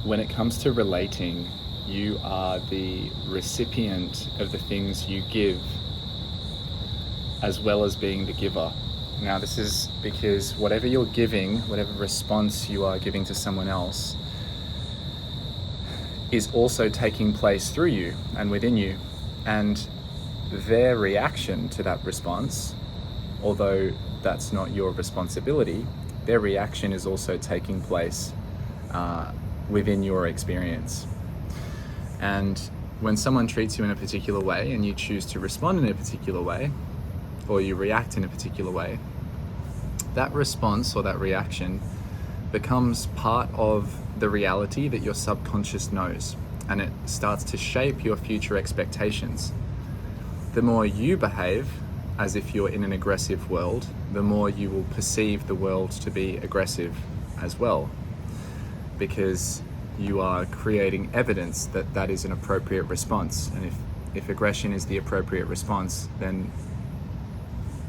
when it comes to relating, you are the recipient of the things you give, as well as being the giver. Now, this is because whatever you're giving, whatever response you are giving to someone else, is also taking place through you and within you. And their reaction to that response, although that's not your responsibility, their reaction is also taking place within your experience. And when someone treats you in a particular way and you choose to respond in a particular way, or you react in a particular way, that response or that reaction becomes part of the reality that your subconscious knows, and it starts to shape your future expectations. The more you behave as if you're in an aggressive world, the more you will perceive the world to be aggressive as well, because you are creating evidence that that is an appropriate response. And if aggression is the appropriate response, then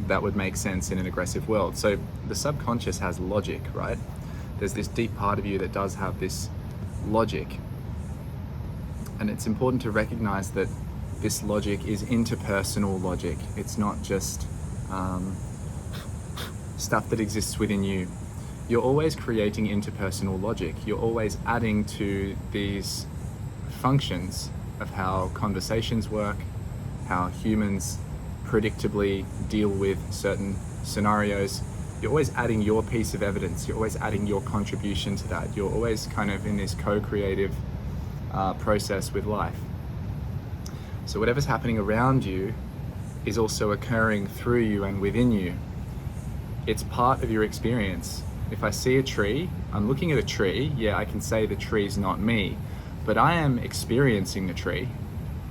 that would make sense in an aggressive world. So the subconscious has logic, right? There's this deep part of you that does have this logic. And it's important to recognize that this logic is interpersonal logic. It's not just stuff that exists within you. You're always creating interpersonal logic. You're always adding to these functions of how conversations work, how humans predictably deal with certain scenarios. You're always adding your piece of evidence. You're always adding your contribution to that. You're always kind of in this co-creative process with life. So whatever's happening around you is also occurring through you and within you. It's part of your experience. If I see a tree, I'm looking at a tree, yeah, I can say the tree's not me, but I am experiencing the tree,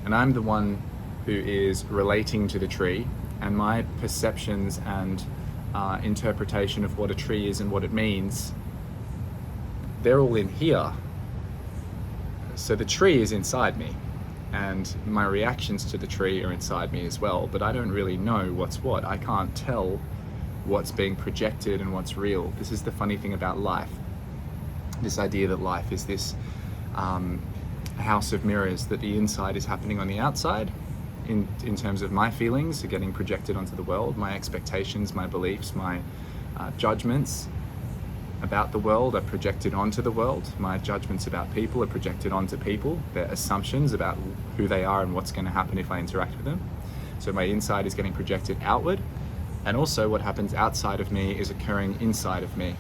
and I'm the one who is relating to the tree, and my perceptions and interpretation of what a tree is and what it means, they're all in here. So the tree is inside me, and my reactions to the tree are inside me as well, but I don't really know what's what. I can't tell what's being projected and what's real. This is the funny thing about life. This idea that life is this house of mirrors, that the inside is happening on the outside in terms of my feelings are getting projected onto the world, my expectations, my beliefs, my judgments about the world are projected onto the world. My judgments about people are projected onto people. Their assumptions about who they are and what's going to happen if I interact with them. So my inside is getting projected outward. And also what happens outside of me is occurring inside of me.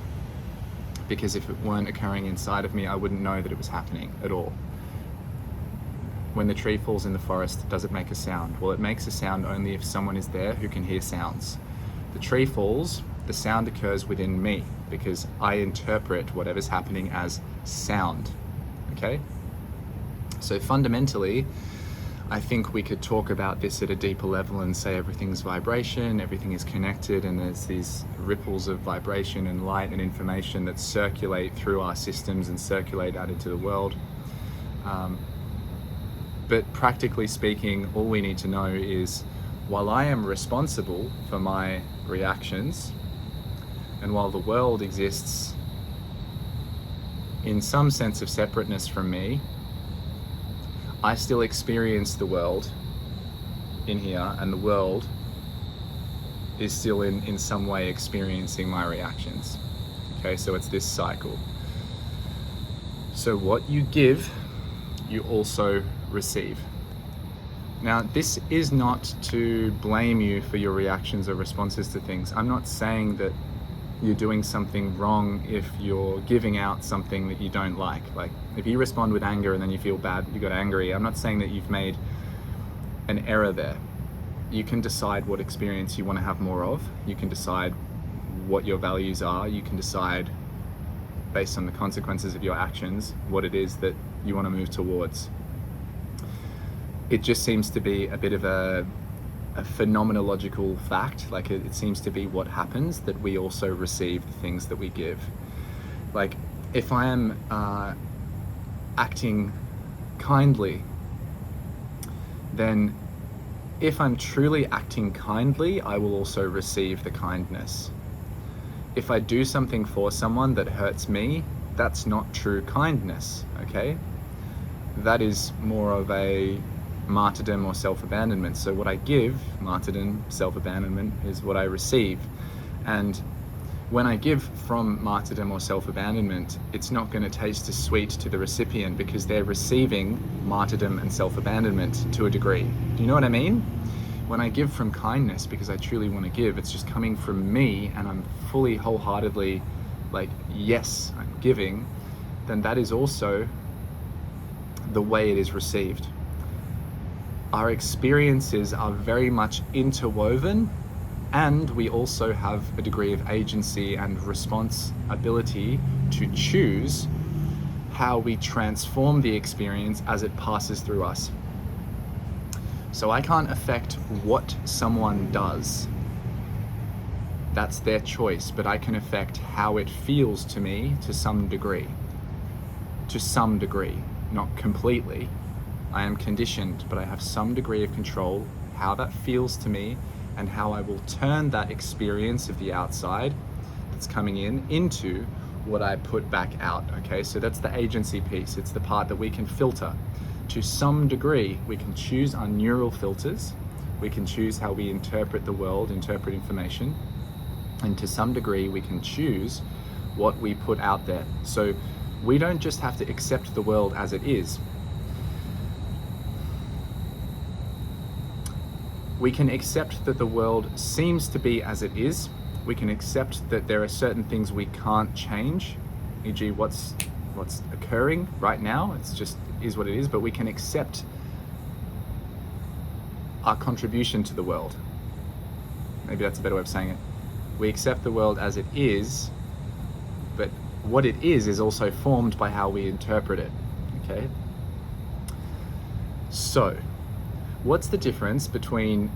Because if it weren't occurring inside of me, I wouldn't know that it was happening at all. When the tree falls in the forest, does it make a sound? Well, it makes a sound only if someone is there who can hear sounds. The tree falls, the sound occurs within me because I interpret whatever's happening as sound, okay? So fundamentally, I think we could talk about this at a deeper level and say everything's vibration, everything is connected, and there's these ripples of vibration and light and information that circulate through our systems and circulate out into the world. But practically speaking, all we need to know is, while I am responsible for my reactions, and while the world exists in some sense of separateness from me, I still experience the world in here, and the world is still in some way experiencing my reactions. Okay, so it's this cycle. So what you give, you also receive. Now, this is not to blame you for your reactions or responses to things. I'm not saying that you're doing something wrong if you're giving out something that you don't like. Like, if you respond with anger and then you feel bad, you got angry, I'm not saying that you've made an error there. You can decide what experience you want to have more of. You can decide what your values are. You can decide, based on the consequences of your actions, what it is that you want to move towards. It just seems to be a bit of a phenomenological fact. Like, it seems to be what happens, that we also receive the things that we give. Like, if I am acting kindly, then if I'm truly acting kindly, I will also receive the kindness. If I do something for someone that hurts me, that's not true kindness, okay? That is more of a martyrdom or self-abandonment. So what I give, martyrdom, self-abandonment, is what I receive. And when I give from martyrdom or self-abandonment, it's not going to taste as sweet to the recipient because they're receiving martyrdom and self-abandonment to a degree. Do you know what I mean? When I give from kindness because I truly want to give, it's just coming from me and I'm fully wholeheartedly like, yes, I'm giving, then that is also the way it is received. Our experiences are very much interwoven, and we also have a degree of agency and responsibility to choose how we transform the experience as it passes through us. So I can't affect what someone does. That's their choice, but I can affect how it feels to me to some degree. To some degree, not completely. I am conditioned, but I have some degree of control how that feels to me and how I will turn that experience of the outside that's coming in into what I put back out, okay? So that's the agency piece. It's the part that we can filter. To some degree, we can choose our neural filters. We can choose how we interpret the world, interpret information. And to some degree, we can choose what we put out there. So we don't just have to accept the world as it is. We can accept that the world seems to be as it is. We can accept that there are certain things we can't change, e.g. what's occurring right now. It's just is what it is, but we can accept our contribution to the world. Maybe that's a better way of saying it. We accept the world as it is, but what it is also formed by how we interpret it, okay? So, what's the difference between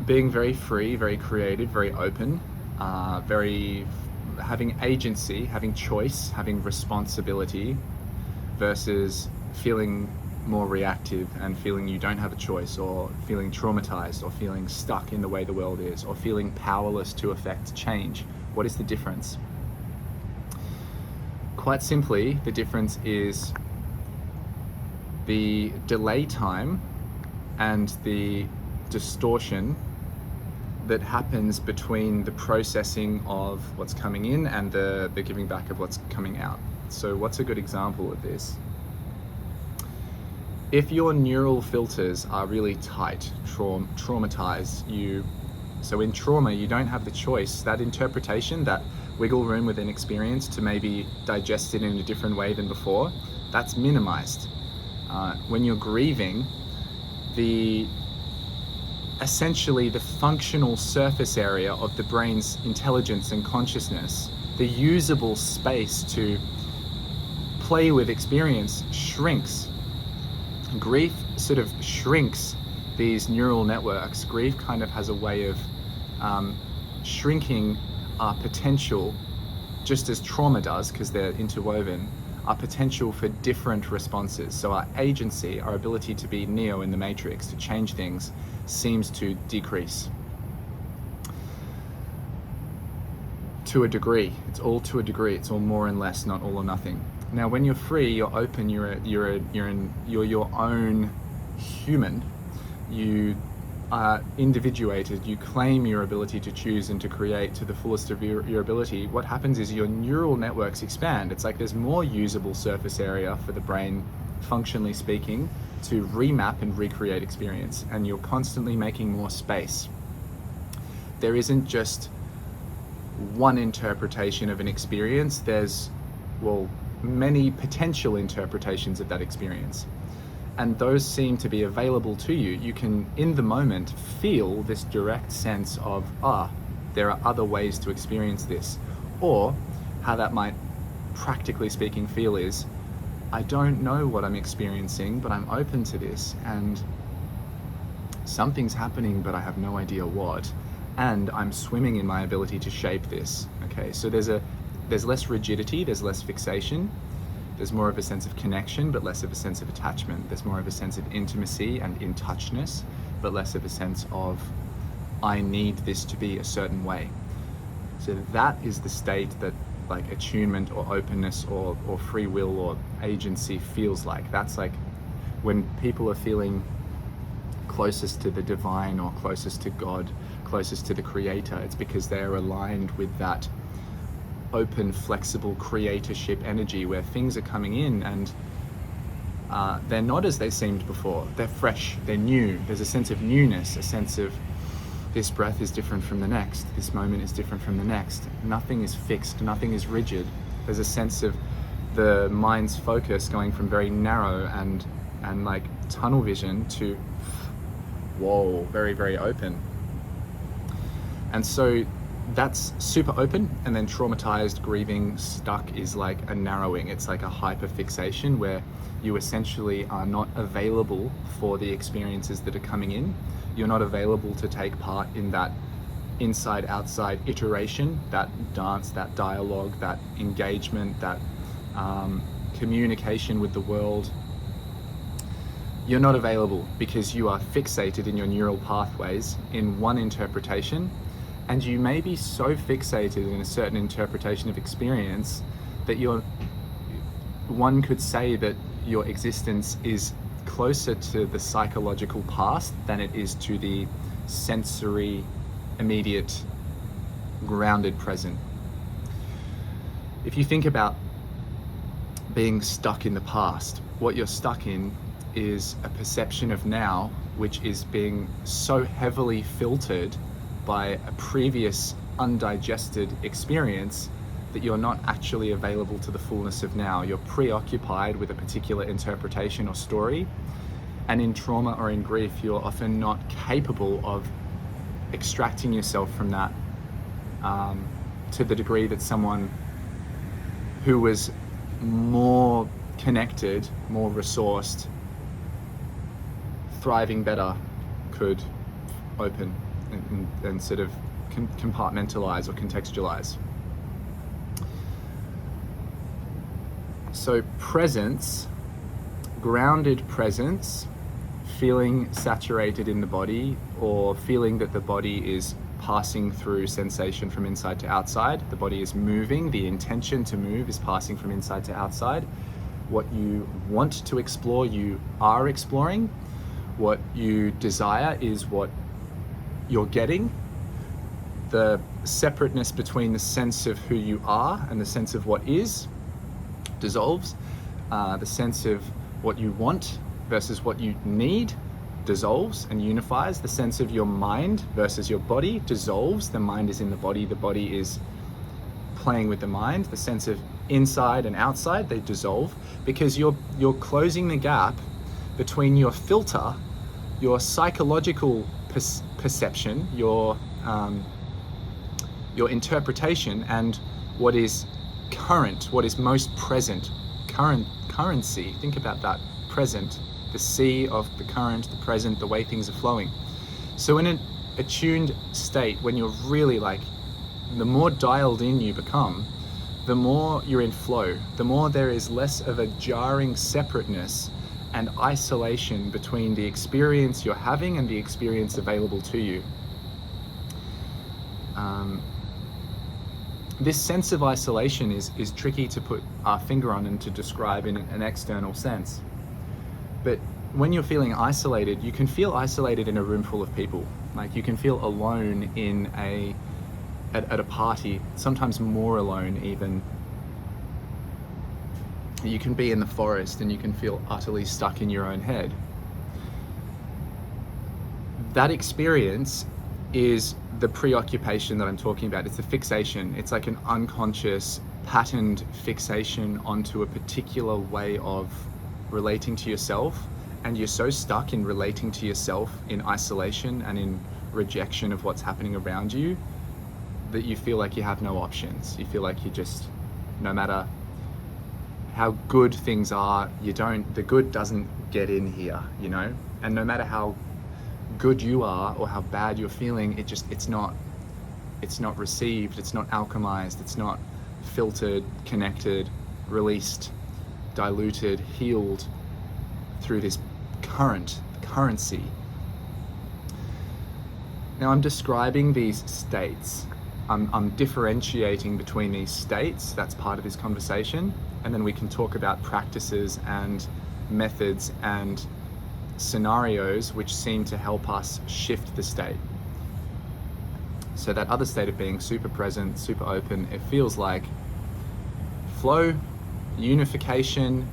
being very free, very creative, very open, having agency, having choice, having responsibility, versus feeling more reactive and feeling you don't have a choice, or feeling traumatized, or feeling stuck in the way the world is, or feeling powerless to affect change? What is the difference? Quite simply, the difference is the delay time and the distortion that happens between the processing of what's coming in and the giving back of what's coming out. So what's a good example of this? If your neural filters are really tight, traumatized, so in trauma, you don't have the choice, that interpretation, that wiggle room within experience to maybe digest it in a different way than before, that's minimized. When you're grieving, essentially the functional surface area of the brain's intelligence and consciousness, the usable space to play with experience, shrinks. Grief sort of shrinks these neural networks. Grief kind of has a way of shrinking our potential, just as trauma does, because they're interwoven, our potential for different responses. So our agency, our ability to be Neo in the Matrix, to change things, seems to decrease. To a degree. It's all to a degree. It's all more and less, not all or nothing. Now, when you're free, you're open, you're your own human. You are individuated. You claim your ability to choose and to create to the fullest of your ability. What happens is your neural networks expand. It's like there's more usable surface area for the brain, functionally speaking, to remap and recreate experience. And you're constantly making more space. There isn't just one interpretation of an experience. There's, many potential interpretations of that experience, and those seem to be available to you. You can, in the moment, feel this direct sense of, there are other ways to experience this. Or how that might, practically speaking, feel is, I don't know what I'm experiencing, but I'm open to this, and something's happening, but I have no idea what, and I'm swimming in my ability to shape this. Okay, so there's less rigidity, there's less fixation, there's more of a sense of connection, but less of a sense of attachment. There's more of a sense of intimacy and in-touchness, but less of a sense of, I need this to be a certain way. So that is the state that like attunement or openness or free will or agency feels like. That's like when people are feeling closest to the divine or closest to God, closest to the creator. It's because they're aligned with that open, flexible creatorship energy where things are coming in and they're not as they seemed before. They're fresh, they're new. There's a sense of newness, a sense of this breath is different from the next. This moment is different from the next. Nothing is fixed, nothing is rigid. There's a sense of the mind's focus going from very narrow and like tunnel vision to, whoa, very, very open. And so that's super open, and then traumatized, grieving, stuck is like a narrowing. It's like a hyperfixation where you essentially are not available for the experiences that are coming in. You're not available to take part in that inside-outside iteration, that dance, that dialogue, that engagement, that communication with the world. You're not available because you are fixated in your neural pathways in one interpretation, and you may be so fixated in a certain interpretation of experience that one could say that your existence is closer to the psychological past than it is to the sensory, immediate, grounded present. If you think about being stuck in the past, what you're stuck in is a perception of now which is being so heavily filtered by a previous undigested experience that you're not actually available to the fullness of now. You're preoccupied with a particular interpretation or story, and in trauma or in grief you're often not capable of extracting yourself from that to the degree that someone who was more connected, more resourced, thriving better could open and sort of compartmentalize or contextualize. So presence, grounded presence, feeling saturated in the body or feeling that the body is passing through sensation from inside to outside. The body is moving, the intention to move is passing from inside to outside. What you want to explore, you are exploring. What you desire is what you're getting. The separateness between the sense of who you are and the sense of what is dissolves. The sense of what you want versus what you need dissolves and unifies. The sense of your mind versus your body dissolves. The mind is in the body is playing with the mind. The sense of inside and outside, they dissolve because you're closing the gap between your filter, your psychological perception, your interpretation, and what is current, what is most present. Currency, think about that. Present, the sea of the current, the present, the way things are flowing. So in an attuned state, when you're really like, the more dialed in you become, the more you're in flow, the more there is less of a jarring separateness and isolation between the experience you're having and the experience available to you. This sense of isolation is tricky to put our finger on and to describe in an external sense. But when you're feeling isolated, you can feel isolated in a room full of people. Like you can feel alone at a party, sometimes more alone even. You can be in the forest and you can feel utterly stuck in your own head. That experience is the preoccupation that I'm talking about. It's the fixation. It's like an unconscious, patterned fixation onto a particular way of relating to yourself, and you're so stuck in relating to yourself in isolation and in rejection of what's happening around you that you feel like you have no options. You feel like you just, no matter how good things are, the good doesn't get in here, you know? And no matter how good you are or how bad you're feeling, it's not received, it's not alchemized, it's not filtered, connected, released, diluted, healed through this currency. Now I'm describing these states I'm differentiating between these states. That's part of this conversation. And then we can talk about practices and methods and scenarios which seem to help us shift the state. So that other state of being super present, super open, it feels like flow, unification,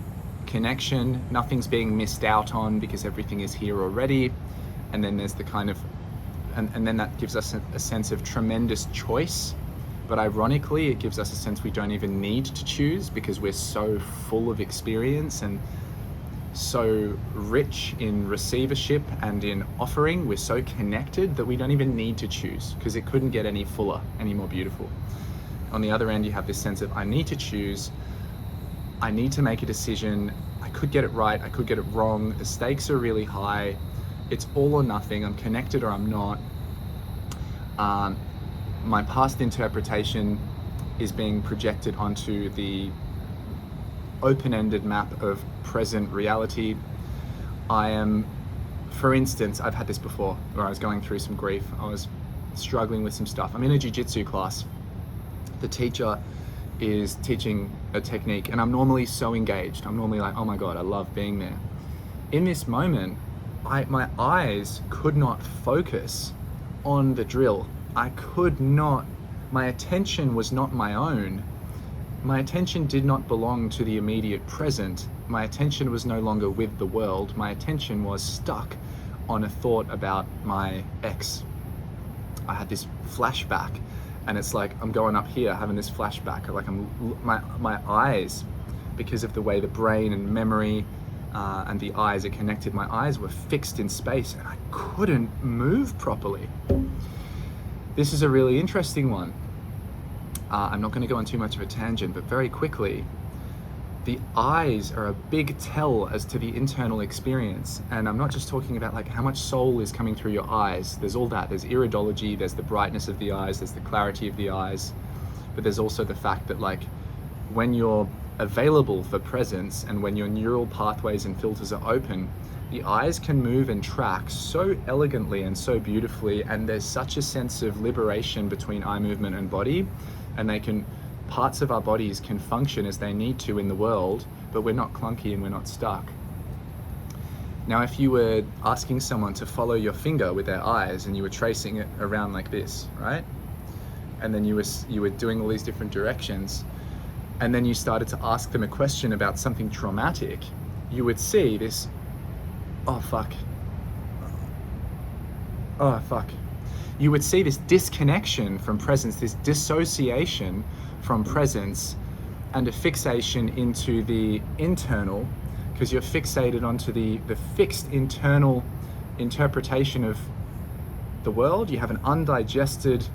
connection, nothing's being missed out on because everything is here already. And then there's the kind of, and then that gives us a sense of tremendous choice. But ironically, it gives us a sense we don't even need to choose because we're so full of experience and so rich in receivership and in offering. We're so connected that we don't even need to choose because it couldn't get any fuller, any more beautiful. On the other end, you have this sense of I need to choose, I need to make a decision, I could get it right, I could get it wrong, the stakes are really high, it's all or nothing, I'm connected or I'm not. My past interpretation is being projected onto the open-ended map of present reality. I am, for instance, I've had this before where I was going through some grief. I was struggling with some stuff. I'm in a jiu-jitsu class. The teacher is teaching a technique and I'm normally so engaged. I'm normally like, oh my God, I love being there. In this moment, my eyes could not focus on the drill. I could not, my attention was not my own. My attention did not belong to the immediate present. My attention was no longer with the world. My attention was stuck on a thought about my ex. I had this flashback and it's like I'm going up here having this flashback, like my eyes, because of the way the brain and memory and the eyes are connected, my eyes were fixed in space and I couldn't move properly. This is a really interesting one. I'm not going to go on too much of a tangent, but very quickly, the eyes are a big tell as to the internal experience. And I'm not just talking about like how much soul is coming through your eyes. There's all that. There's iridology, there's the brightness of the eyes, there's the clarity of the eyes. But there's also the fact that like when you're available for presence and when your neural pathways and filters are open, the eyes can move and track so elegantly and so beautifully. And there's such a sense of liberation between eye movement and body. And parts of our bodies can function as they need to in the world, but we're not clunky and we're not stuck. Now, if you were asking someone to follow your finger with their eyes and you were tracing it around like this, right? And then you were doing all these different directions, and then you started to ask them a question about something traumatic, you would see this, oh fuck. You would see this disconnection from presence, this dissociation from presence, and a fixation into the internal, because you're fixated onto the fixed internal interpretation of the world. You have an undigested,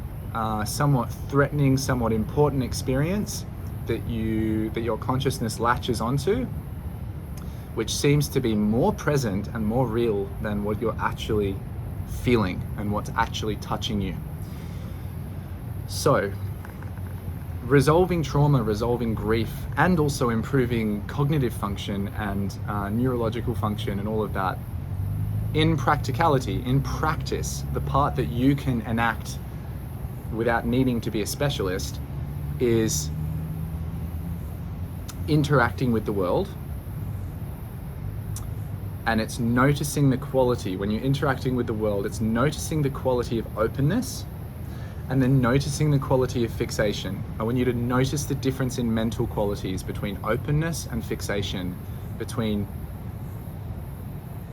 somewhat threatening, somewhat important experience that your consciousness latches onto, which seems to be more present and more real than what you're actually feeling and what's actually touching you. So, resolving trauma, resolving grief, and also improving cognitive function and neurological function and all of that, in practicality, in practice, the part that you can enact without needing to be a specialist is interacting with the world. And it's noticing the quality. When you're interacting with the world, it's noticing the quality of openness and then noticing the quality of fixation. I want you to notice the difference in mental qualities between openness and fixation, between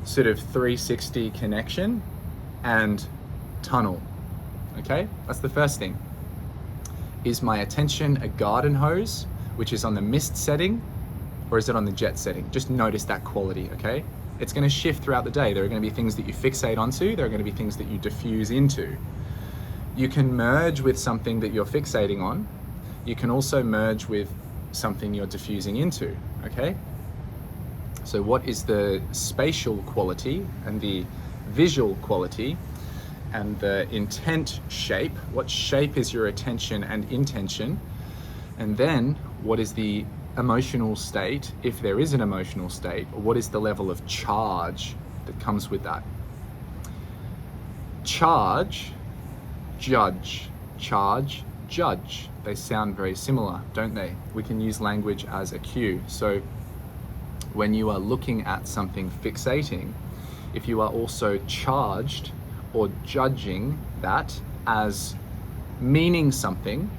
sort of 360 connection and tunnel. Okay, that's the first thing. Is my attention a garden hose, which is on the mist setting, or is it on the jet setting? Just notice that quality, okay? It's going to shift throughout the day. There are going to be things that you fixate onto. There are going to be things that you diffuse into. You can merge with something that you're fixating on. You can also merge with something you're diffusing into, okay? So what is the spatial quality and the visual quality and the intent shape? What shape is your attention and intention? And then what is the emotional state, if there is an emotional state, or what is the level of charge that comes with that? Charge, judge, charge, judge. They sound very similar, don't they? We can use language as a cue. So when you are looking at something fixating, if you are also charged or judging that as meaning something,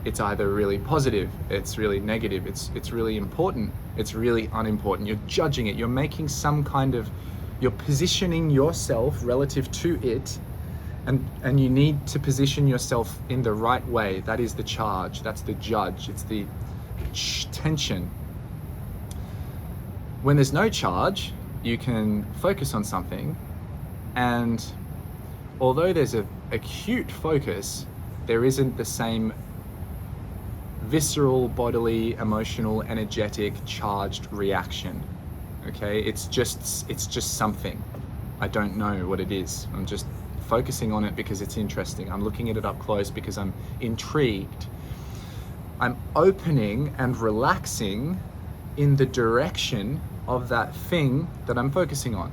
it's either really positive, it's really negative, it's really important, it's really unimportant. You're judging it, you're making some kind of, you're positioning yourself relative to it, and you need to position yourself in the right way. That is the charge, that's the judge, it's the tension. When there's no charge, you can focus on something, and although there's a acute focus, there isn't the same visceral, bodily, emotional, energetic, charged reaction. Okay, it's just something. I don't know what it is. I'm just focusing on it because it's interesting. I'm looking at it up close because I'm intrigued. I'm opening and relaxing in the direction of that thing that I'm focusing on.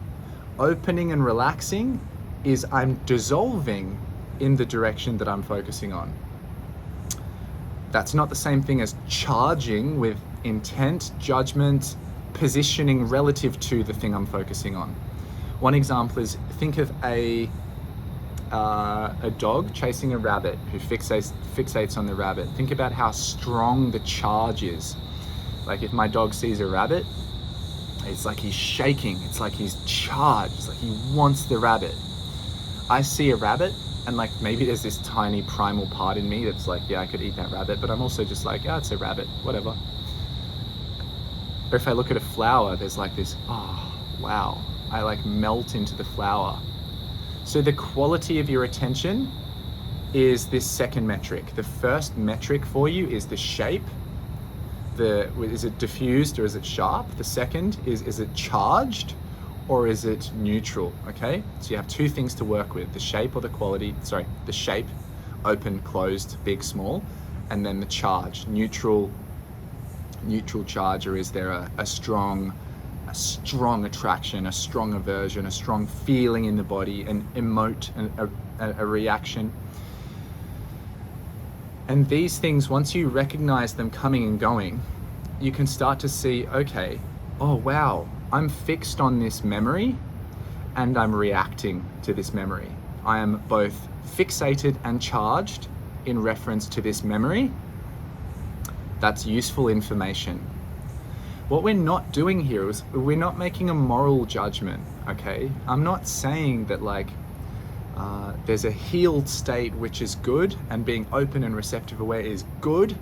Opening and relaxing is I'm dissolving in the direction that I'm focusing on. That's not the same thing as charging with intent, judgment, positioning relative to the thing I'm focusing on. One example is, think of a dog chasing a rabbit who fixates on the rabbit. Think about how strong the charge is. Like if my dog sees a rabbit, it's like he's shaking, it's like he's charged, it's like he wants the rabbit. I see a rabbit, and like maybe there's this tiny primal part in me that's like, yeah, I could eat that rabbit, but I'm also just like, yeah, it's a rabbit, whatever. Or if I look at a flower, there's like this, oh, wow, I like melt into the flower. So the quality of your attention is this second metric. The first metric for you is the shape. Is it diffused or is it sharp? The second is it charged or is it neutral? Okay, so you have two things to work with: the shape or the quality. Sorry, the shape, open, closed, big, small, and then the charge, neutral charge, or is there a strong attraction, a strong aversion, a strong feeling in the body, an emote, a reaction. And these things, once you recognize them coming and going, you can start to see, okay, oh wow, I'm fixed on this memory and I'm reacting to this memory. I am both fixated and charged in reference to this memory. That's useful information. What we're not doing here is we're not making a moral judgment, okay? I'm not saying that like there's a healed state which is good and being open and receptive aware is good,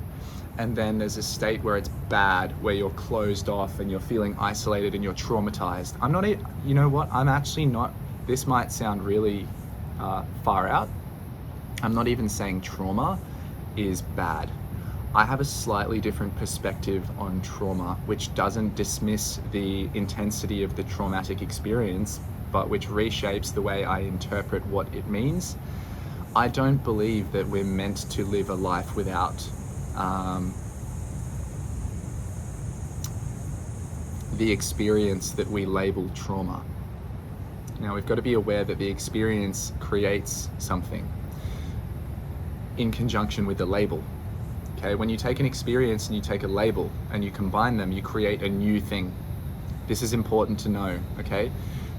and then there's a state where it's bad, where you're closed off and you're feeling isolated and you're traumatized. I'm not, you know what, I'm actually not, this might sound really far out. I'm not even saying trauma is bad. I have a slightly different perspective on trauma, which doesn't dismiss the intensity of the traumatic experience, but which reshapes the way I interpret what it means. I don't believe that we're meant to live a life without the experience that we label trauma. Now, we've got to be aware that the experience creates something in conjunction with the label. Okay, when you take an experience and you take a label and you combine them, you create a new thing. This is important to know, okay?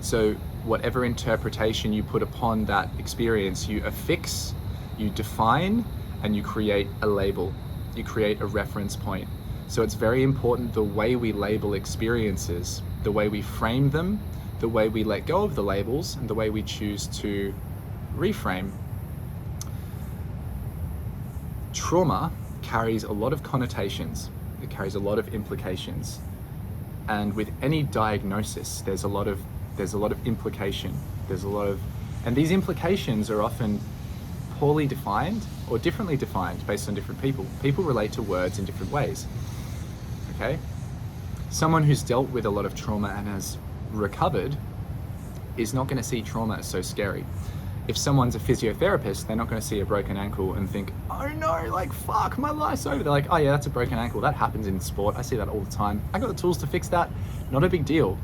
So whatever interpretation you put upon that experience, you affix, you define, and you create a label. You create a reference point. So it's very important the way we label experiences, the way we frame them, the way we let go of the labels, and the way we choose to reframe. Trauma carries a lot of connotations. It carries a lot of implications. And with any diagnosis, there's a lot of implication. And these implications are often poorly defined or differently defined based on different people. People relate to words in different ways. Okay? Someone who's dealt with a lot of trauma and has recovered is not going to see trauma as so scary. If someone's a physiotherapist, they're not going to see a broken ankle and think, oh no, like fuck, my life's over. They're like, oh yeah, that's a broken ankle. That happens in sport. I see that all the time. I got the tools to fix that. Not a big deal.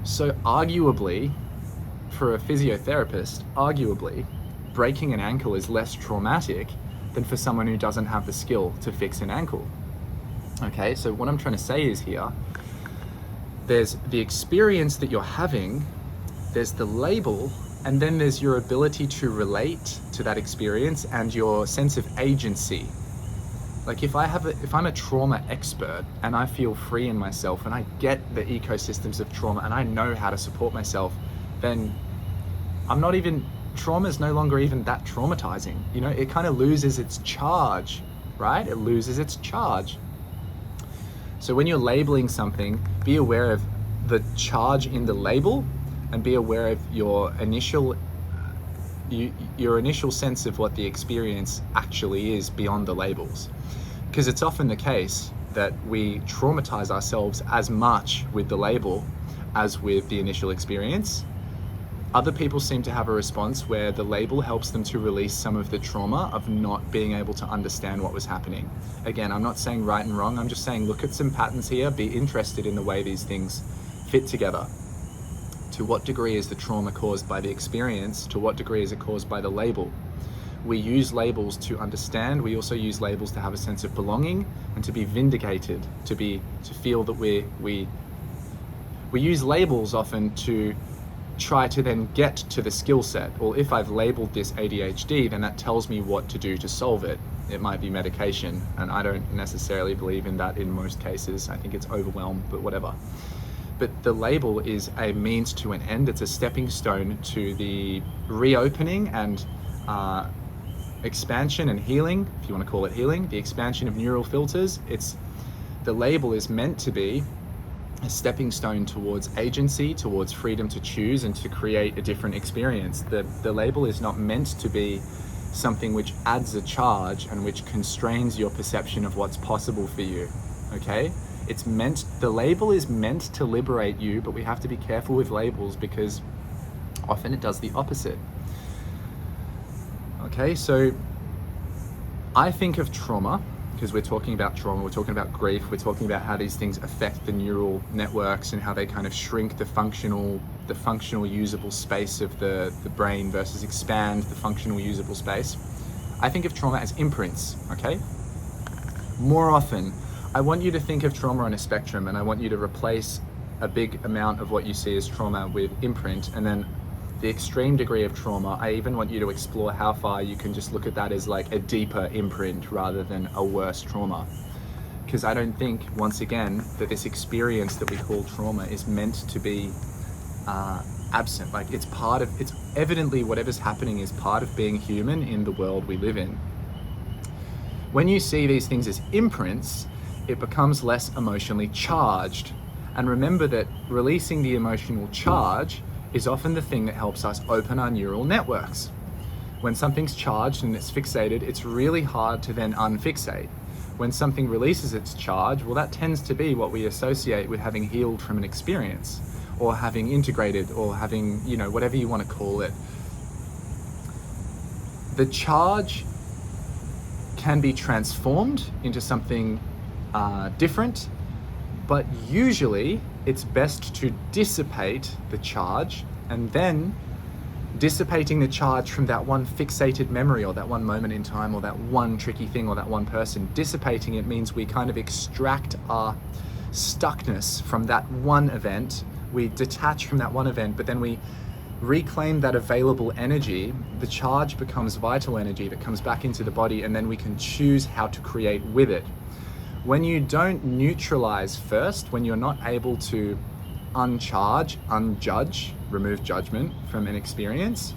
So arguably, for a physiotherapist, breaking an ankle is less traumatic than for someone who doesn't have the skill to fix an ankle. Okay, so what I'm trying to say is here, there's the experience that you're having, there's the label, and then there's your ability to relate to that experience and your sense of agency. Like if I'm a trauma expert and I feel free in myself and I get the ecosystems of trauma and I know how to support myself, then trauma is no longer even that traumatizing. You know, it kind of loses its charge, right? It loses its charge. So when you're labeling something, be aware of the charge in the label and be aware of your initial sense of what the experience actually is beyond the labels. Because it's often the case that we traumatize ourselves as much with the label as with the initial experience. Other people seem to have a response where the label helps them to release some of the trauma of not being able to understand what was happening. Again, I'm not saying right and wrong, I'm just saying look at some patterns here, be interested in the way these things fit together. To what degree is the trauma caused by the experience? To what degree is it caused by the label? We use labels to understand. We also use labels to have a sense of belonging and to be vindicated, to feel that we use labels often to try to then get to the skill set. Well, if I've labeled this ADHD, then that tells me what to do to solve it. It might be medication, and I don't necessarily believe in that in most cases. I think it's overwhelmed, but whatever. But the label is a means to an end. It's a stepping stone to the reopening and expansion and healing, if you want to call it healing, the expansion of neural filters. The label is meant to be a stepping stone towards agency, towards freedom to choose and to create a different experience. The label is not meant to be something which adds a charge and which constrains your perception of what's possible for you, okay? The label is meant to liberate you, but we have to be careful with labels because often it does the opposite. Okay, so I think of trauma, because we're talking about trauma, we're talking about grief, we're talking about how these things affect the neural networks and how they kind of shrink the functional usable space of the brain versus expand the functional usable space. I think of trauma as imprints, okay? More often, I want you to think of trauma on a spectrum, and I want you to replace a big amount of what you see as trauma with imprint, and then the extreme degree of trauma, I even want you to explore how far you can just look at that as like a deeper imprint rather than a worse trauma. Because I don't think, once again, that this experience that we call trauma is meant to be absent. Like it's evidently whatever's happening is part of being human in the world we live in. When you see these things as imprints, it becomes less emotionally charged. And remember that releasing the emotional charge is often the thing that helps us open our neural networks. When something's charged and it's fixated, it's really hard to then unfixate. When something releases its charge, well, that tends to be what we associate with having healed from an experience, or having integrated, or having, whatever you want to call it. The charge can be transformed into something different, but usually it's best to dissipate the charge, and then dissipating the charge from that one fixated memory or that one moment in time or that one tricky thing or that one person. Dissipating it means we kind of extract our stuckness from that one event. We detach from that one event, but then we reclaim that available energy. The charge becomes vital energy that comes back into the body, and then we can choose how to create with it. When you don't neutralize first, when you're not able to uncharge, unjudge, remove judgment from an experience,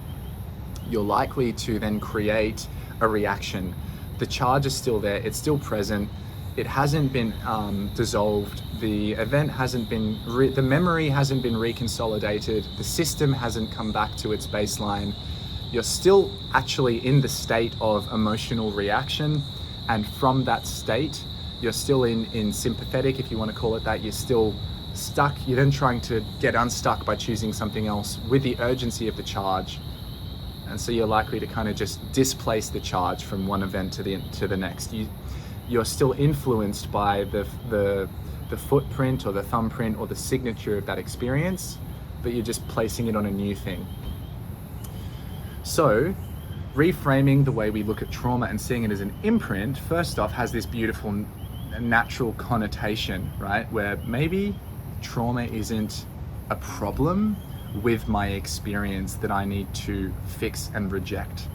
you're likely to then create a reaction. The charge is still there, it's still present, it hasn't been dissolved, the event hasn't been, the memory hasn't been reconsolidated, the system hasn't come back to its baseline. You're still actually in the state of emotional reaction, and from that state, you're still in sympathetic, if you want to call it that. You're still stuck. You're then trying to get unstuck by choosing something else with the urgency of the charge. And so you're likely to kind of just displace the charge from one event to the next. You're still influenced by the footprint or the thumbprint or the signature of that experience, but you're just placing it on a new thing. So reframing the way we look at trauma and seeing it as an imprint, first off, has this beautiful natural connotation, right? Where maybe trauma isn't a problem with my experience that I need to fix and reject.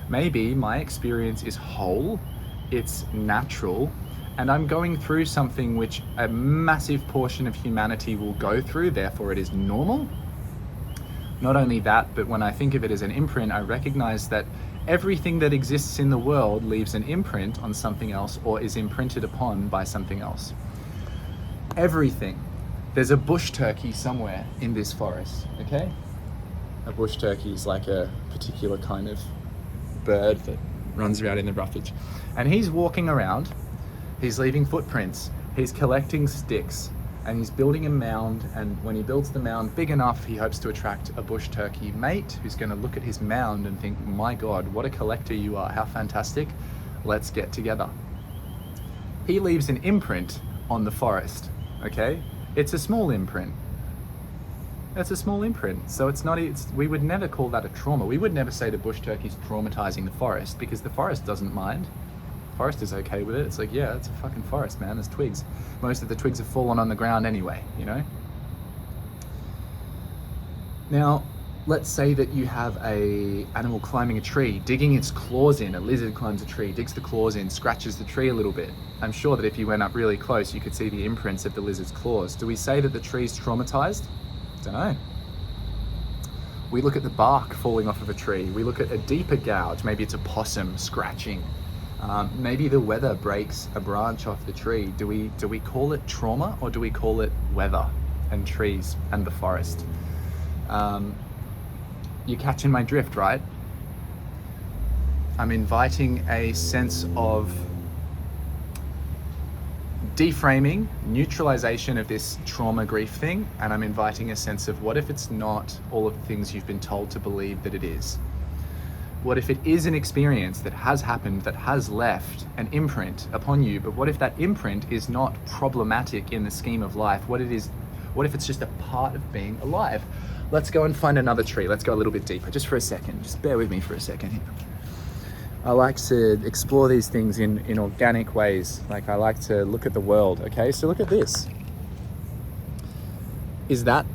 Maybe my experience is whole, it's natural, and I'm going through something which a massive portion of humanity will go through, therefore it is normal. Not only that, but when I think of it as an imprint, I recognize that everything that exists in the world leaves an imprint on something else or is imprinted upon by something else. Everything. There's a bush turkey somewhere in this forest, okay? A bush turkey is like a particular kind of bird that runs around in the roughage. And he's walking around, he's leaving footprints, he's collecting sticks, and he's building a mound, and when he builds the mound big enough, he hopes to attract a bush turkey mate who's gonna look at his mound and think, my God, what a collector you are, how fantastic, let's get together. He leaves an imprint on the forest, okay? It's a small imprint. It's a small imprint, so we would never call that a trauma. We would never say the bush turkey's traumatizing the forest, because the forest doesn't mind. The forest is okay with it. It's like, yeah, it's a fucking forest, man, there's twigs. Most of the twigs have fallen on the ground anyway, you know? Now, let's say that you have a animal climbing a tree, digging its claws in. A lizard climbs a tree, digs the claws in, scratches the tree a little bit. I'm sure that if you went up really close, you could see the imprints of the lizard's claws. Do we say that the tree's traumatized? Don't know. We look at the bark falling off of a tree. We look at a deeper gouge. Maybe it's a possum scratching. Maybe the weather breaks a branch off the tree. Do we call it trauma, or do we call it weather and trees and the forest? You're catching my drift, right? I'm inviting a sense of deframing, neutralization of this trauma grief thing, and I'm inviting a sense of what if it's not all of the things you've been told to believe that it is? What if it is an experience that has happened, that has left an imprint upon you, but what if that imprint is not problematic in the scheme of life? What if it's just a part of being alive? Let's go and find another tree. Let's go a little bit deeper, just for a second. Just bear with me for a second here. I like to explore these things in organic ways. Like, I like to look at the world, okay? So look at this. Is that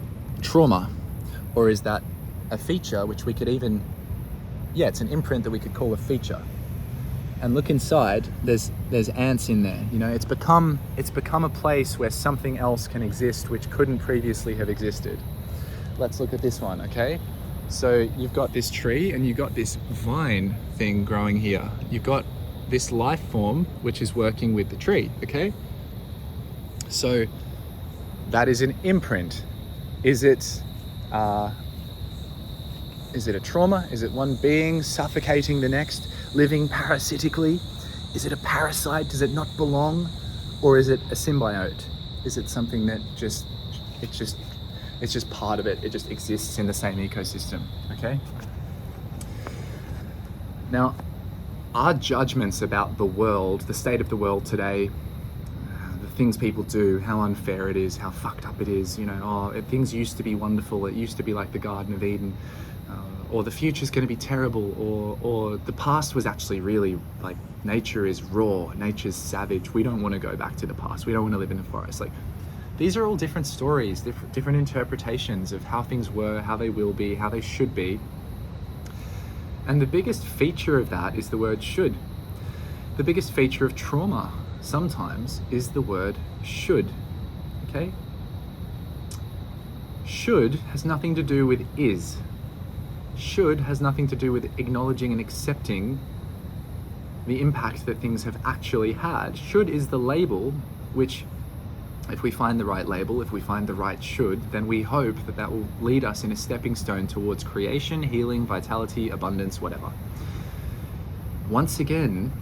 trauma? Or is that a feature which we could even, yeah, it's an imprint that we could call a feature. And look inside, there's ants in there. You know, it's become a place where something else can exist which couldn't previously have existed. Let's look at this one, okay? So you've got this tree and you've got this vine thing growing here. You've got this life form which is working with the tree, okay? So that is an imprint. Is it a trauma? Is it one being suffocating the next, living parasitically? Is it a parasite? Does it not belong? Or is it a symbiote? Is it something that it's just part of it. It just exists in the same ecosystem, okay? Now, our judgments about the world, the state of the world today, the things people do, how unfair it is, how fucked up it is, you know, things used to be wonderful, it used to be like the Garden of Eden, or the future's gonna be terrible, or the past was actually really, like, nature is raw, nature's savage, we don't wanna go back to the past, we don't wanna live in a forest. Like, these are all different stories, different interpretations of how things were, how they will be, how they should be. And the biggest feature of that is the word should. The biggest feature of trauma sometimes is the word should, okay? Should has nothing to do with is. Should has nothing to do with acknowledging and accepting the impact that things have actually had. Should is the label which, if we find the right label, if we find the right should, then we hope that that will lead us in a stepping stone towards creation, healing, vitality, abundance, whatever. Once again,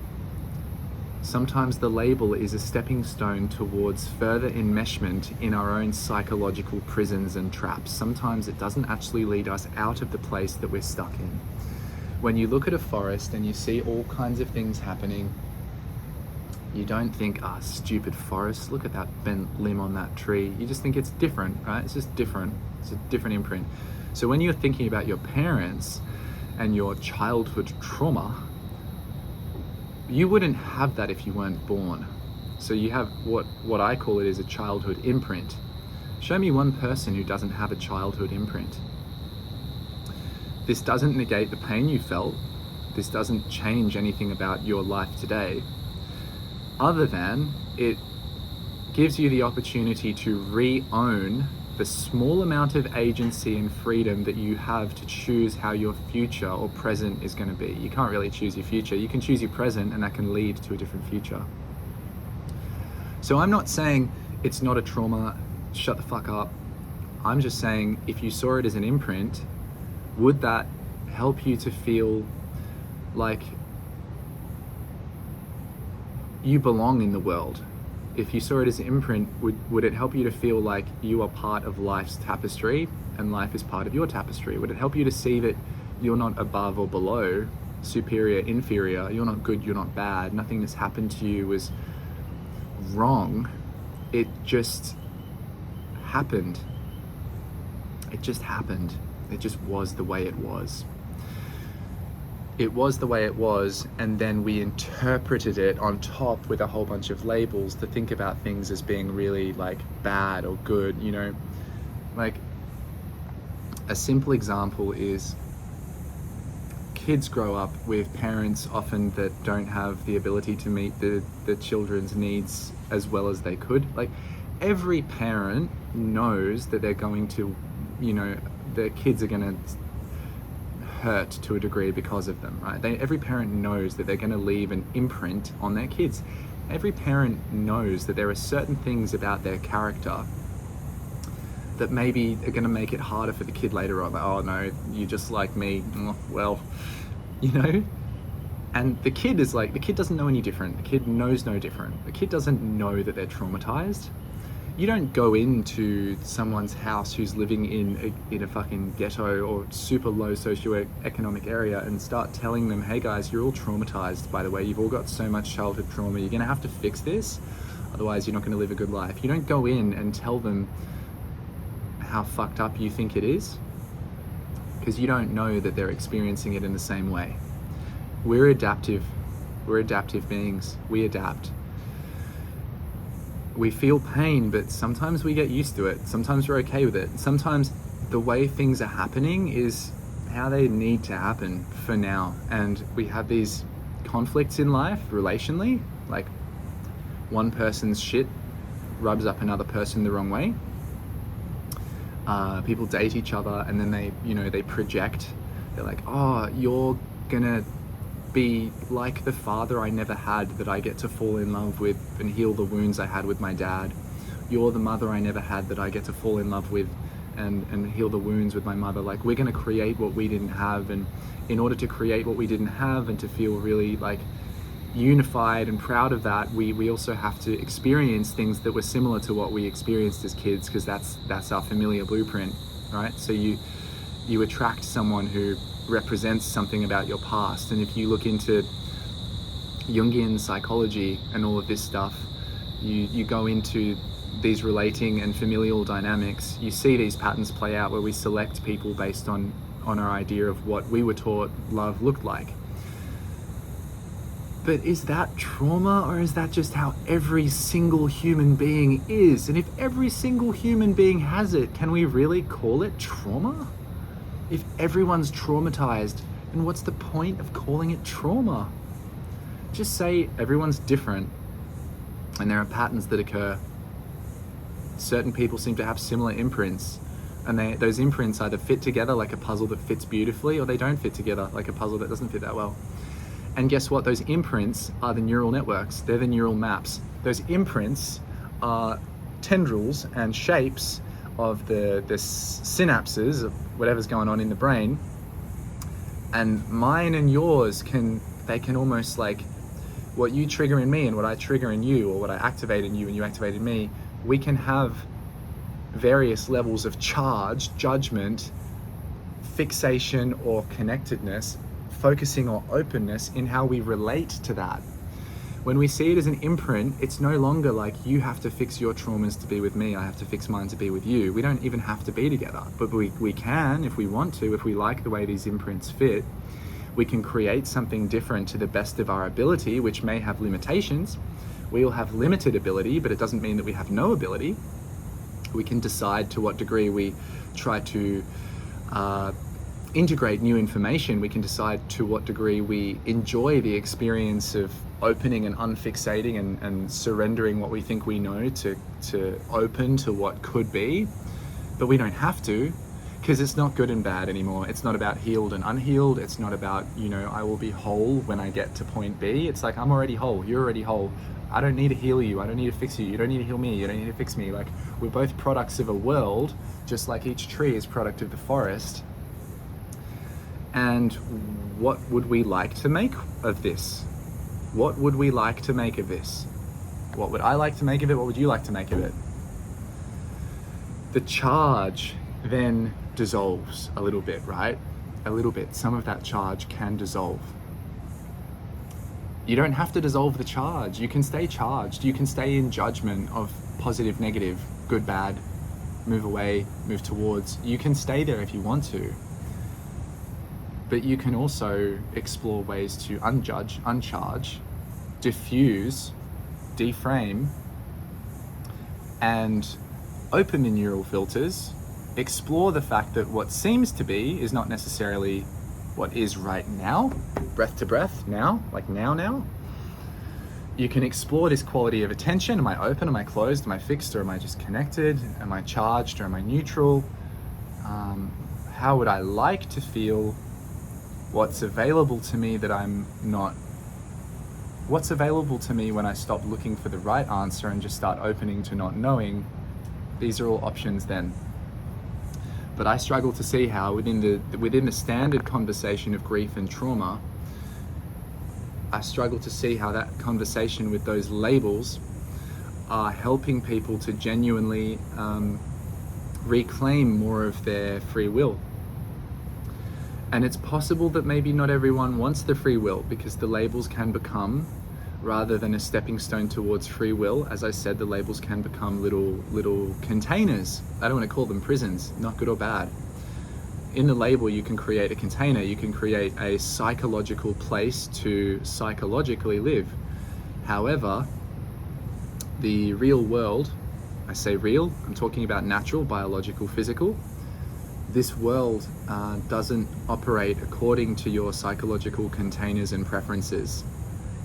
sometimes the label is a stepping stone towards further enmeshment in our own psychological prisons and traps. Sometimes it doesn't actually lead us out of the place that we're stuck in. When you look at a forest and you see all kinds of things happening, you don't think, stupid forest, look at that bent limb on that tree. You just think it's different, right? It's just different. It's a different imprint. So when you're thinking about your parents and your childhood trauma, you wouldn't have that if you weren't born. So you have what I call it is a childhood imprint. Show me one person who doesn't have a childhood imprint. This doesn't negate the pain you felt. This doesn't change anything about your life today, other than it gives you the opportunity to re-own the small amount of agency and freedom that you have to choose how your future or present is going to be. You can't really choose your future. You can choose your present, and that can lead to a different future. So I'm not saying it's not a trauma, shut the fuck up. I'm just saying, if you saw it as an imprint, would that help you to feel like you belong in the world? If you saw it as an imprint, would it help you to feel like you are part of life's tapestry and life is part of your tapestry? Would it help you to see that you're not above or below, superior, inferior, you're not good, you're not bad, nothing that's happened to you was wrong, it just happened. It just happened. It just was the way it was. It was the way it was, and then we interpreted it on top with a whole bunch of labels to think about things as being really like bad or good, you know. Like a simple example is kids grow up with parents often that don't have the ability to meet the children's needs as well as they could. Like every parent knows that they're going to, you know, their kids are going to hurt to a degree because of them, right? Every parent knows that they're going to leave an imprint on their kids. Every parent knows that there are certain things about their character that maybe are going to make it harder for the kid later on. Like, oh no, you just like me. Well, you know? And the kid is like, the kid doesn't know any different. The kid knows no different. The kid doesn't know that they're traumatized. You don't go into someone's house who's living in a fucking ghetto or super low socioeconomic area and start telling them, hey guys, you're all traumatized, by the way, you've all got so much childhood trauma, you're gonna have to fix this, otherwise you're not gonna live a good life. You don't go in and tell them how fucked up you think it is, because you don't know that they're experiencing it in the same way. We're adaptive beings, we adapt. We feel pain, but sometimes we get used to it. Sometimes we're okay with it. Sometimes the way things are happening is how they need to happen for now. And we have these conflicts in life, relationally, like one person's shit rubs up another person the wrong way. People date each other and then they project. They're like, oh, you're gonna be like the father I never had that I get to fall in love with and heal the wounds I had with my dad. You're the mother I never had that I get to fall in love with and heal the wounds with my mother. Like, we're going to create what we didn't have, and in order to create what we didn't have and to feel really like unified and proud of that, we also have to experience things that were similar to what we experienced as kids, because that's our familiar blueprint, right? So you attract someone who represents something about your past. And if you look into Jungian psychology and all of this stuff, you go into these relating and familial dynamics, you see these patterns play out where we select people based on our idea of what we were taught love looked like. But is that trauma, or is that just how every single human being is? And if every single human being has it, can we really call it trauma? If everyone's traumatized, then what's the point of calling it trauma? Just say everyone's different and there are patterns that occur. Certain people seem to have similar imprints, and those imprints either fit together like a puzzle that fits beautifully, or they don't fit together like a puzzle that doesn't fit that well. And guess what? Those imprints are the neural networks. They're the neural maps. Those imprints are tendrils and shapes of the synapses of whatever's going on in the brain, and mine and yours can almost, like, what you trigger in me and what I trigger in you, or what I activate in you and you activate in me, we can have various levels of charge, judgment, fixation, or connectedness, focusing or openness in how we relate to that. When we see it as an imprint, it's no longer like you have to fix your traumas to be with me, I have to fix mine to be with you. We don't even have to be together, but we can if we want to, if we like the way these imprints fit. We can create something different to the best of our ability, which may have limitations. We all have limited ability, but it doesn't mean that we have no ability. We can decide to what degree we try to integrate new information. We can decide to what degree we enjoy the experience of opening and unfixating and surrendering what we think we know to open to what could be. But we don't have to, because it's not good and bad anymore. It's not about healed and unhealed. It's not about, I will be whole when I get to point B. It's like, I'm already whole, you're already whole. I don't need to heal you, I don't need to fix you, you don't need to heal me, you don't need to fix me. Like, we're both products of a world, just like each tree is product of the forest. And what would we like to make of this? What would we like to make of this? What would I like to make of it? What would you like to make of it? The charge then dissolves a little bit, right? A little bit. Some of that charge can dissolve. You don't have to dissolve the charge. You can stay charged. You can stay in judgment of positive, negative, good, bad, move away, move towards. You can stay there if you want to. But you can also explore ways to unjudge, uncharge, diffuse, deframe, and open the neural filters, explore the fact that what seems to be is not necessarily what is right now, breath to breath, now, like now. You can explore this quality of attention. Am I open? Am I closed? Am I fixed? Or am I just connected? Am I charged? Or am I neutral? How would I like to feel? What's available to me that I'm not? What's available to me when I stop looking for the right answer and just start opening to not knowing? These are all options then. But I struggle to see how within the standard conversation of grief and trauma, I struggle to see how that conversation with those labels are helping people to genuinely reclaim more of their free will. And it's possible that maybe not everyone wants the free will, because the labels can become, rather than a stepping stone towards free will, as I said, the labels can become little containers. I don't want to call them prisons, not good or bad. In the label, you can create a container, you can create a psychological place to psychologically live. However, the real world, I say real, I'm talking about natural, biological, physical. This world doesn't operate according to your psychological containers and preferences.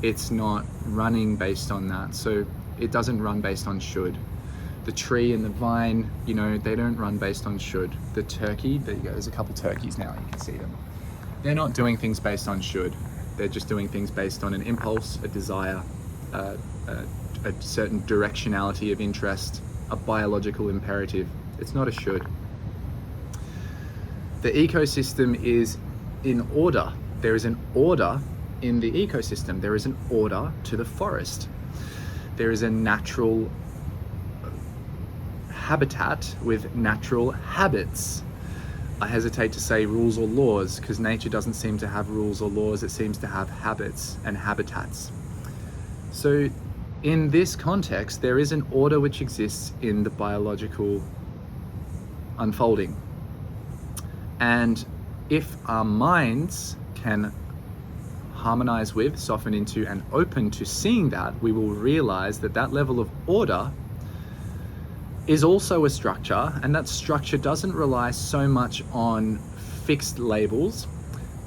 It's not running based on that. So it doesn't run based on should. The tree and the vine, they don't run based on should. The turkey, there you go, there's a couple turkeys now, you can see them. They're not doing things based on should. They're just doing things based on an impulse, a desire, a certain directionality of interest, a biological imperative. It's not a should. The ecosystem is in order. There is an order in the ecosystem. There is an order to the forest. There is a natural habitat with natural habits. I hesitate to say rules or laws, because nature doesn't seem to have rules or laws. It seems to have habits and habitats. So in this context, there is an order which exists in the biological unfolding. And if our minds can harmonize with, soften into, and open to seeing that, we will realize that that level of order is also a structure, and that structure doesn't rely so much on fixed labels,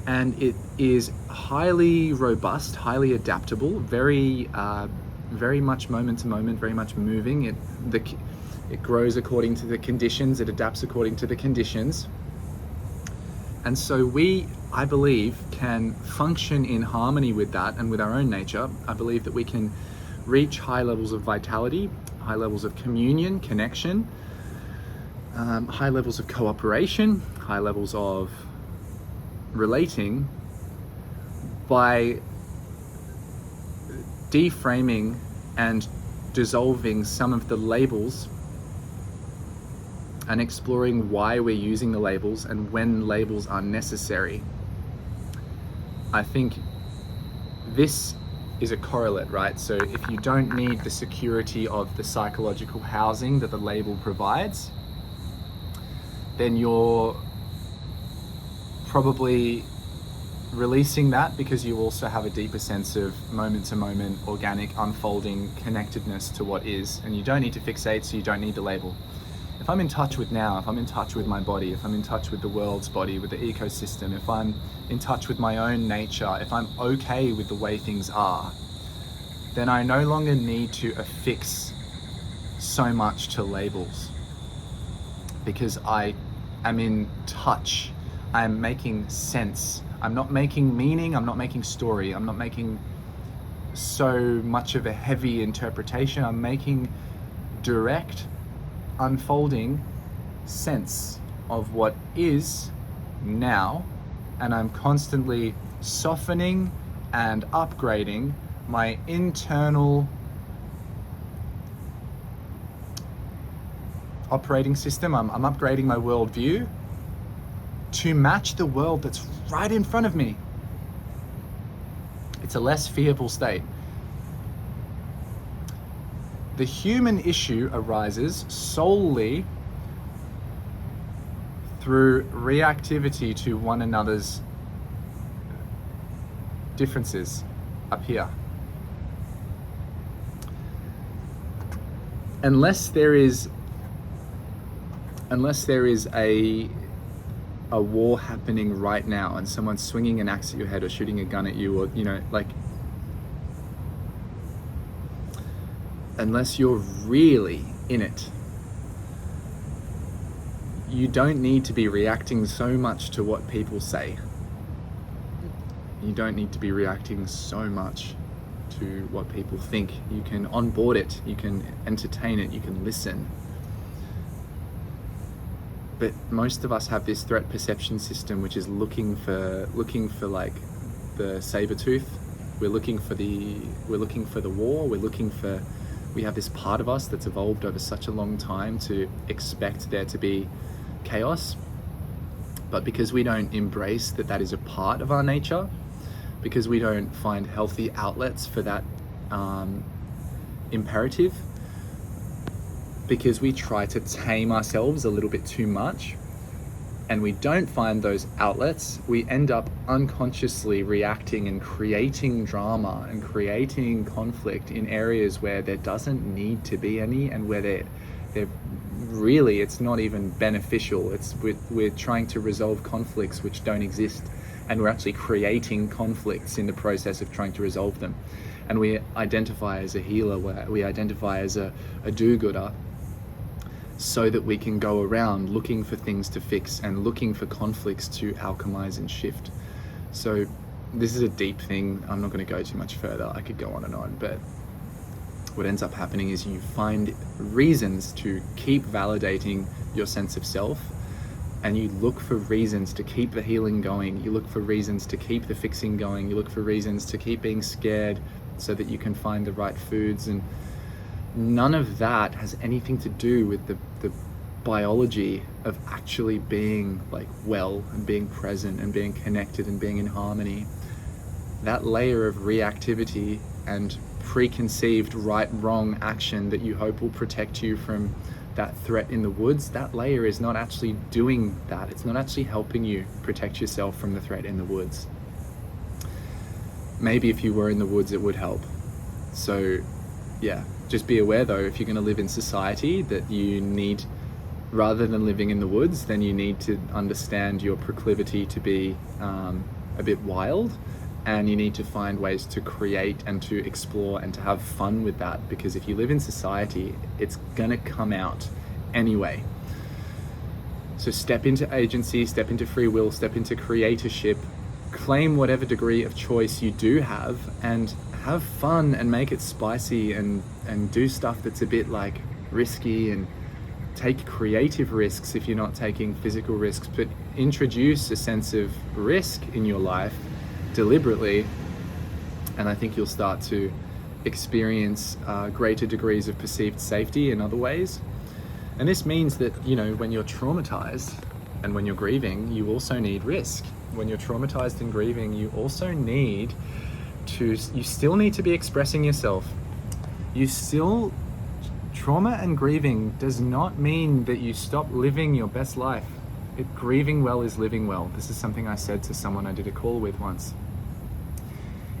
and it is highly robust, highly adaptable, very much moment to moment, very much moving. It grows according to the conditions, it adapts according to the conditions. And so we, I believe, can function in harmony with that and with our own nature. I believe that we can reach high levels of vitality, high levels of communion, connection, high levels of cooperation, high levels of relating by deframing and dissolving some of the labels and exploring why we're using the labels and when labels are necessary. I think this is a correlate, right? So if you don't need the security of the psychological housing that the label provides, then you're probably releasing that because you also have a deeper sense of moment-to-moment organic unfolding connectedness to what is, and you don't need to fixate, so you don't need the label. If I'm in touch with now, if I'm in touch with my body, if I'm in touch with the world's body, with the ecosystem, if I'm in touch with my own nature, if I'm okay with the way things are, then I no longer need to affix so much to labels, because I am in touch. I'm making sense. I'm not making meaning, I'm not making story, I'm not making so much of a heavy interpretation. I'm making direct, unfolding sense of what is now, and I'm constantly softening and upgrading my internal operating system. I'm upgrading my worldview to match the world that's right in front of me. It's a less fearful state. The human issue arises solely through reactivity to one another's differences up here. Unless there is a war happening right now and someone's swinging an axe at your head or shooting a gun at you, or, you know, like, unless you're really in it, you don't need to be reacting so much to what people say. You don't need to be reacting so much to what people think. You can onboard it, you can entertain it, you can listen. But most of us have this threat perception system, which is looking for like the saber tooth. We're looking for the war. We have this part of us that's evolved over such a long time to expect there to be chaos. But because we don't embrace that is a part of our nature, because we don't find healthy outlets for that imperative, because we try to tame ourselves a little bit too much and we don't find those outlets, we end up unconsciously reacting and creating drama and creating conflict in areas where there doesn't need to be any, and where they're really, it's not even beneficial. We're trying to resolve conflicts which don't exist, and we're actually creating conflicts in the process of trying to resolve them. And we identify as a healer, we identify as a do-gooder, so that we can go around looking for things to fix and looking for conflicts to alchemize and shift. So this is a deep thing. I'm not going to go too much further. I could go on, but what ends up happening is you find reasons to keep validating your sense of self, and you look for reasons to keep the healing going. You look for reasons to keep the fixing going. You look for reasons to keep being scared so that you can find the right foods. And none of that has anything to do with the biology of actually being like well and being present and being connected and being in harmony. That layer of reactivity and preconceived right-wrong action that you hope will protect you from that threat in the woods, that layer is not actually doing that. It's not actually helping you protect yourself from the threat in the woods. Maybe if you were in the woods, it would help. So yeah, just be aware though, if you're going to live in society, that you need, rather than living in the woods, then you need to understand your proclivity to be a bit wild, and you need to find ways to create and to explore and to have fun with that, because if you live in society, it's going to come out anyway. So step into agency, step into free will, step into creatorship, claim whatever degree of choice you do have, and have fun and make it spicy, and do stuff that's a bit like risky, and take creative risks if you're not taking physical risks, but introduce a sense of risk in your life deliberately, and I think you'll start to experience greater degrees of perceived safety in other ways. And this means that, you know, when you're traumatized and when you're grieving, you also need risk. When you're traumatized and grieving, you also need you still need to be expressing yourself. Trauma and grieving does not mean that you stop living your best life. Grieving well is living well. This is something I said to someone I did a call with once.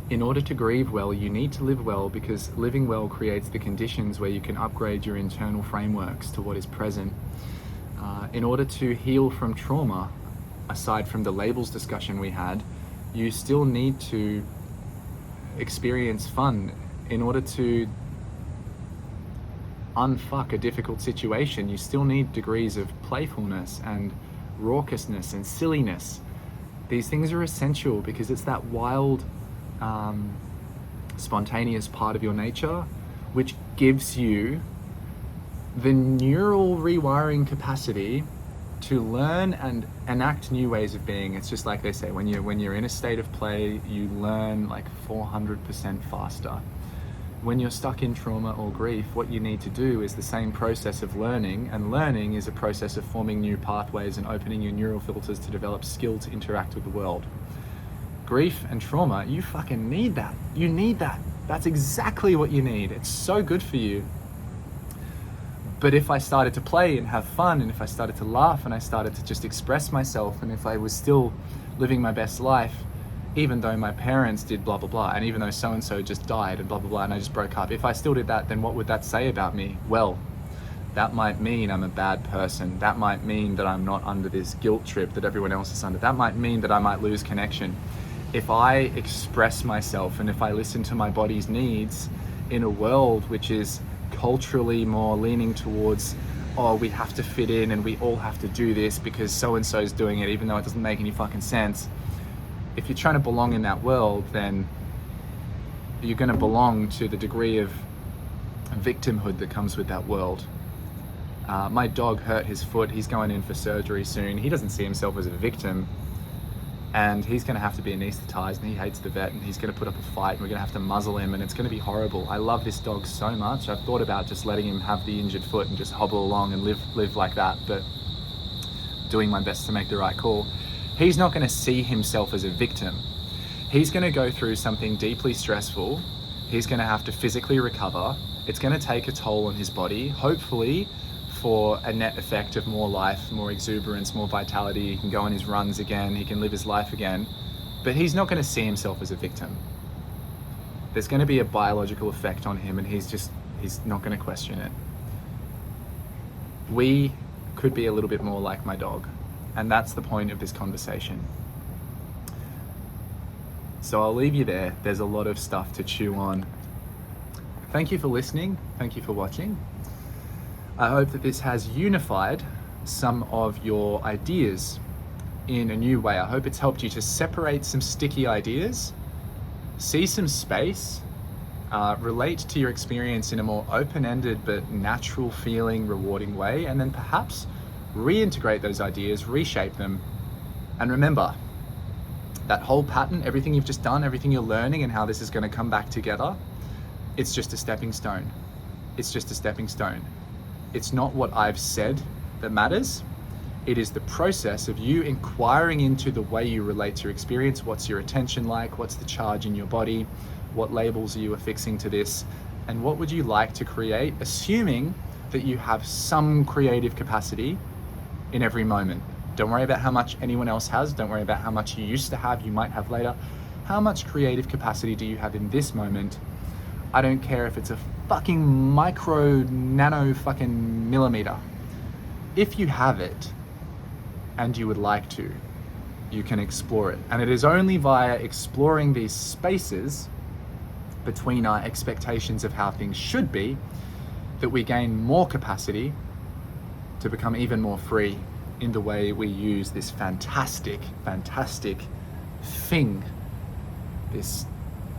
In order to grieve well, you need to live well, because living well creates the conditions where you can upgrade your internal frameworks to what is present. In order to heal from trauma, aside from the labels discussion we had, you still need to experience fun. In order to unfuck a difficult situation, you still need degrees of playfulness and raucousness and silliness. These things are essential because it's that wild, spontaneous part of your nature which gives you the neural rewiring capacity to learn and enact new ways of being. It's just like they say, when you're in a state of play, you learn like 400% faster. When you're stuck in trauma or grief, what you need to do is the same process of learning, and learning is a process of forming new pathways and opening your neural filters to develop skill to interact with the world. Grief and trauma, you fucking need that. You need that. That's exactly what you need. It's so good for you. But if I started to play and have fun, and if I started to laugh and I started to just express myself, and if I was still living my best life, even though my parents did blah, blah, blah, and even though so-and-so just died and blah, blah, blah, and I just broke up, if I still did that, then what would that say about me? Well, that might mean I'm a bad person. That might mean that I'm not under this guilt trip that everyone else is under. That might mean that I might lose connection. If I express myself and if I listen to my body's needs in a world which is culturally more leaning towards, oh, we have to fit in and we all have to do this because so-and-so is doing it, even though it doesn't make any fucking sense. If you're trying to belong in that world, then you're going to belong to the degree of victimhood that comes with that world. My dog hurt his foot. He's going in for surgery soon. He doesn't see himself as a victim, and he's going to have to be anesthetized, and he hates the vet, and he's going to put up a fight, and we're going to have to muzzle him, and it's going to be horrible. I love this dog so much. I've thought about just letting him have the injured foot and just hobble along and live like that, but doing my best to make the right call. He's not going to see himself as a victim. He's going to go through something deeply stressful. He's going to have to physically recover. It's going to take a toll on his body, hopefully for a net effect of more life, more exuberance, more vitality. He can go on his runs again. He can live his life again. But he's not going to see himself as a victim. There's going to be a biological effect on him, and he's not going to question it. We could be a little bit more like my dog. And that's the point of this conversation. So I'll leave you there. There's a lot of stuff to chew on. Thank you for listening. Thank you for watching. I hope that this has unified some of your ideas in a new way. I hope it's helped you to separate some sticky ideas, see some space, relate to your experience in a more open-ended but natural feeling, rewarding way, and then perhaps reintegrate those ideas, reshape them. And remember, that whole pattern, everything you've just done, everything you're learning and how this is going to come back together, it's just a stepping stone. It's just a stepping stone. It's not what I've said that matters. It is the process of you inquiring into the way you relate to your experience. What's your attention like? What's the charge in your body? What labels are you affixing to this? And what would you like to create, assuming that you have some creative capacity in every moment. Don't worry about how much anyone else has. Don't worry about how much you used to have, you might have later. How much creative capacity do you have in this moment? I don't care if it's a fucking micro, nano fucking millimeter. If you have it and you would like to, you can explore it. And it is only via exploring these spaces between our expectations of how things should be that we gain more capacity to become even more free in the way we use this fantastic, fantastic thing, this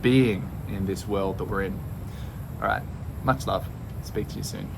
being in this world that we're in. All right, much love. Speak to you soon.